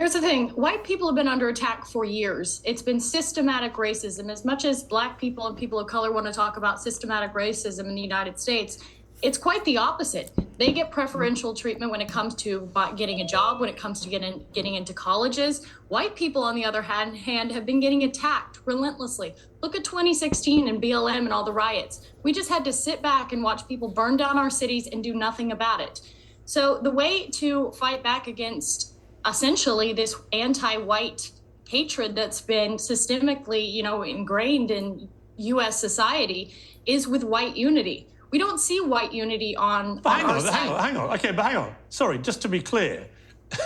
Here's the thing. White people have been under attack for years. It's been systematic racism. As much as Black people and people of color want to talk about systematic racism in the United States, it's quite the opposite. They get preferential treatment when it comes to getting a job, when it comes to getting into colleges. White people, on the other hand, have been getting attacked relentlessly. Look at 2016 and BLM and all the riots. We just had to sit back and watch people burn down our cities and do nothing about it. So the way to fight back against essentially this anti-white hatred that's been systemically, ingrained in U.S. society is with white unity. We don't see white unity on our side. Hang on. Okay, but hang on. Sorry, just to be clear,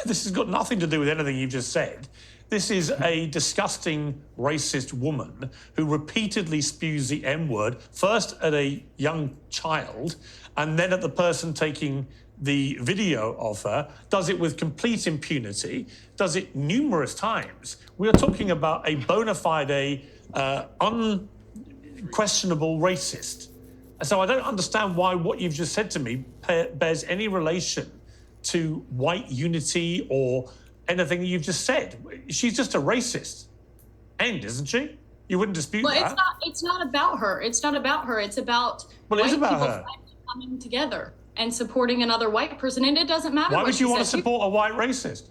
this has got nothing to do with anything you've just said. This is a disgusting, racist woman who repeatedly spews the N-word, first at a young child, and then at the person taking the video of her, does it with complete impunity, does it numerous times. We are talking about a bona fide, unquestionable racist. So I don't understand why what you've just said to me bears any relation to white unity or anything that you've just said. She's just a racist. End, isn't she? You wouldn't dispute that. It's not about her. It's not about her. It's about it is about her. Coming together and supporting another white person, and it doesn't matter. Why would you want to support a white racist?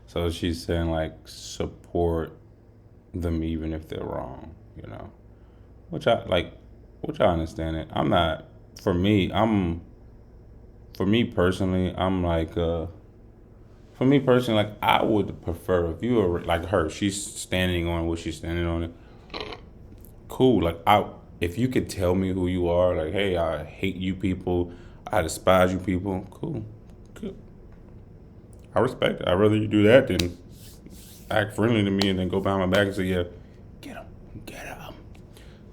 So she's saying, support them even if they're wrong, which I understand it. For me personally, I would prefer if you were like her, she's standing on what she's standing on it. Cool. If you could tell me who you are, hey, I hate you people, I despise you people, cool. Good. I respect it. I'd rather you do that than act friendly to me and then go behind my back and say, yeah, get him.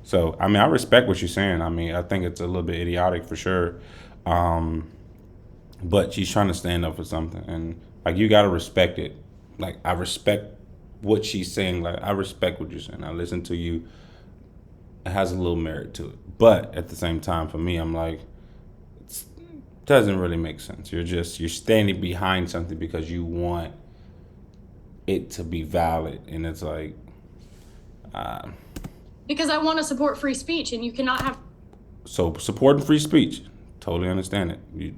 So, I respect what you're saying. I think it's a little bit idiotic for sure. But she's trying to stand up for something. And, you got to respect it. I respect what she's saying. I respect what you're saying. I listen to you. It has a little merit to it. But at the same time, for me, I'm it doesn't really make sense. You're standing behind something because you want it to be valid. And it's because I want to support free speech, and you cannot have... So supporting free speech, totally understand it. You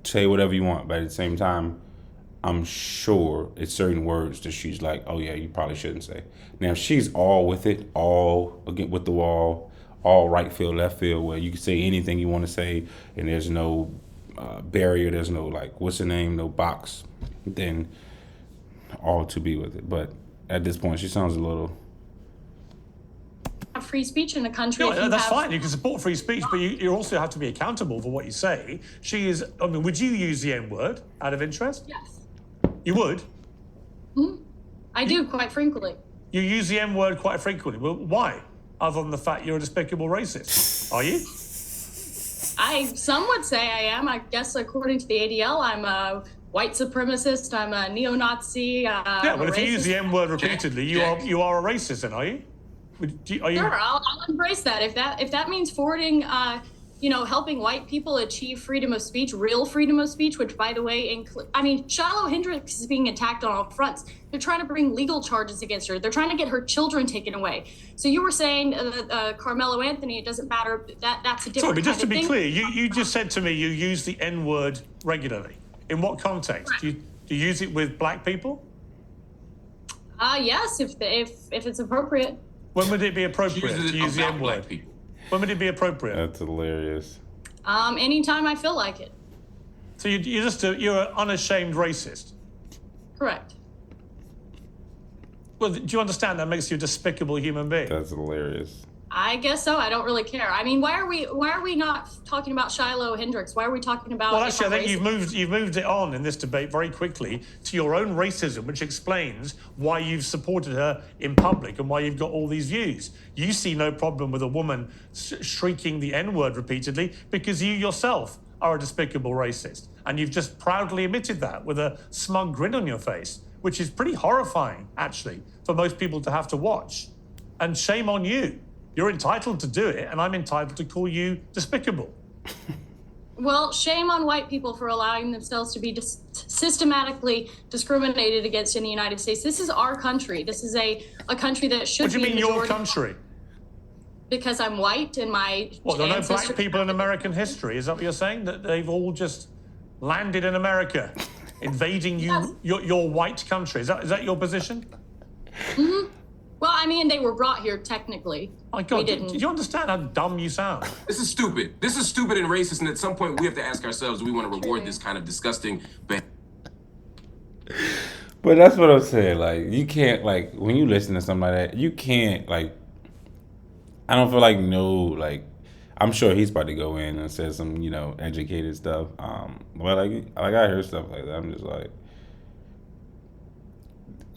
say whatever you want, but at the same time, I'm sure it's certain words that she's oh yeah, you probably shouldn't say. Now, if she's all with it, all again with the wall, all right field, left field, where you can say anything you want to say, and there's no barrier, there's no what's the name, no box, then all to be with it. But at this point, she sounds a little... free speech in the country. No, that's fine. You can support free speech, but you also have to be accountable for what you say. She is... would you use the N-word out of interest? Yes. You would? Mm-hmm. I do, quite frequently. You use the N-word quite frequently. Well, why? Other than the fact you're a despicable racist. Are you? Some would say I am. I guess according to the ADL, I'm a white supremacist. I'm a neo-Nazi. If you use the N-word repeatedly, you are a racist, then, are you? Sure, I'll embrace that. If that means forwarding, helping white people achieve freedom of speech, real freedom of speech, which, by the way, Shiloh Hendricks is being attacked on all fronts. They're trying to bring legal charges against her. They're trying to get her children taken away. So you were saying Carmelo Anthony, it doesn't matter. That's a different. Sorry, but just to be thing. clear, you just said to me you use the N-word regularly. In what context? Right. Do you use it with black people? Yes, if it's appropriate. When would it be appropriate to use the N-word? When would it be appropriate? That's hilarious. Anytime I feel like it. So you're an unashamed racist? Correct. Well, do you understand that makes you a despicable human being? That's hilarious. I guess so. I don't really care. Why are we not talking about Shiloh Hendricks? Why are we talking about... Well, actually, I think you've moved it on in this debate very quickly to your own racism, which explains why you've supported her in public and why you've got all these views. You see no problem with a woman shrieking the N-word repeatedly because you yourself are a despicable racist. And you've just proudly admitted that with a smug grin on your face, which is pretty horrifying, actually, for most people to have to watch. And shame on you. You're entitled to do it, and I'm entitled to call you despicable. Well, shame on white people for allowing themselves to be systematically discriminated against in the United States. This is our country. This is a country that should What do you be mean your majority. country? Because I'm white and my What, there are no ancestors. black people in American history? Is that what you're saying? That they've all just landed in America, invading you, your white country? Is that your position? Mm-hmm. Well, I mean, they were brought here technically. My God, We do didn't. you understand how dumb you sound? This is stupid. This is stupid and racist, and at some point we have to ask ourselves, do we want to reward this kind of disgusting behavior? But that's what I'm saying. Like, you can't, like, when you listen to something like that, you can't, like, I don't feel like I'm sure he's about to go in and say some, educated stuff. But like I hear stuff like that. I'm just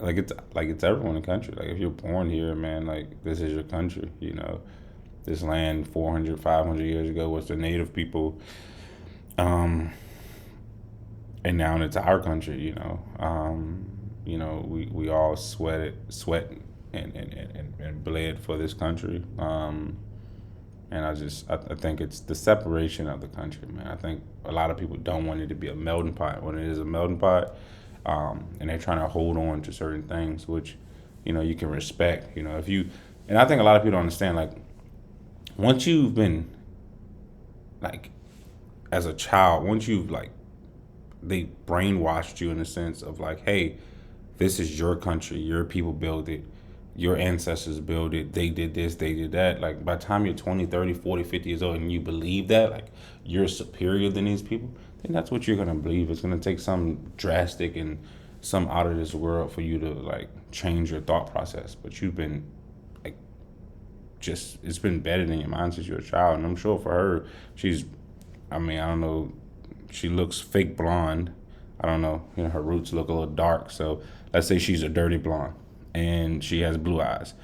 it's everyone in the country. Like, if you're born here, man, like, this is your country, This land 400, 500 years ago was the native people. And now it's our country, we all sweat and bled for this country. And I think it's the separation of the country, man. I think a lot of people don't want it to be a melting pot when it is a melting pot. And they're trying to hold on to certain things, which, you can respect, and I think a lot of people don't understand, like, once you've been, like, as a child, once you've, like, they brainwashed you in the sense of, like, hey, this is your country, your people built it, your ancestors built it, they did this, they did that. Like, by the time you're 20, 30, 40, 50 years old and you believe that, like, you're superior than these people, then that's what you're going to believe. It's going to take some drastic and some out of this world for you to, like, change your thought process. But you've been, like, it's been better than your mind since you're a child. And I'm sure for her, I don't know, she looks fake blonde. I don't know, her roots look a little dark. So let's say she's a dirty blonde and she has blue eyes.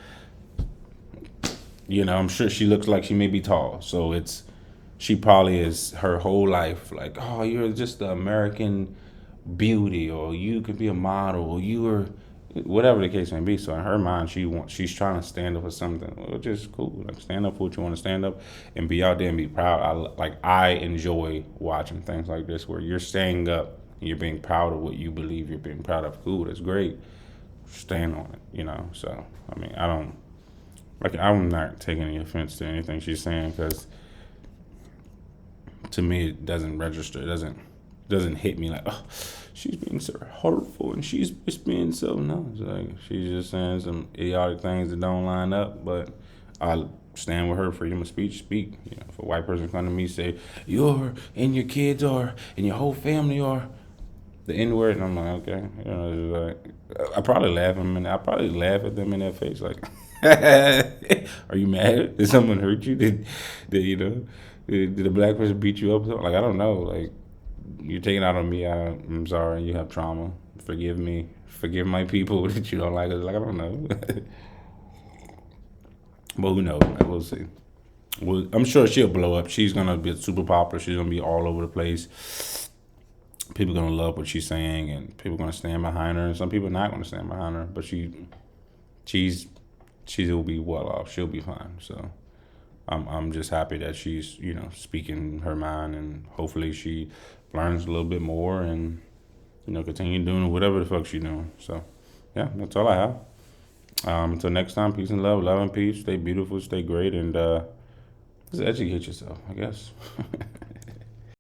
I'm sure she looks like she may be tall. So she probably is her whole life like, oh, you're just the American beauty, or you could be a model, or you were whatever the case may be. So in her mind, she's trying to stand up for something, which is cool. Like, stand up for what you want to stand up and be out there and be proud. I enjoy watching things like this where you're standing up and you're being proud of what you believe you're being proud of. Cool, that's great. Stand on it, So I mean, I'm not taking any offense to anything she's saying, because to me it doesn't register. It doesn't hit me like, oh, she's being so hurtful and she's just being so, no. It's like, she's just saying some idiotic things that don't line up, but I stand with her. Freedom of speech, speak. If a white person come to me and say, you're and your kids are and your whole family are the N-word, and I'm like, okay. It's like, I probably laugh at them in their face, like, are you mad? Did someone hurt you? Did a black person beat you up? Like, I don't know. Like, you're taking it out on me. I'm sorry. You have trauma. Forgive me. Forgive my people that you don't like us. Like, I don't know. But who knows? We'll see. I'm sure she'll blow up. She's going to be super popular. She's going to be all over the place. People are going to love what she's saying, and people are going to stand behind her, and some people are not going to stand behind her. But she'll be well off. She'll be fine. So I'm just happy that she's, speaking her mind, and hopefully she learns a little bit more and, continue doing whatever the fuck she's doing. So, yeah, that's all I have. Until next time, peace and love and peace. Stay beautiful, stay great, and just educate yourself, I guess.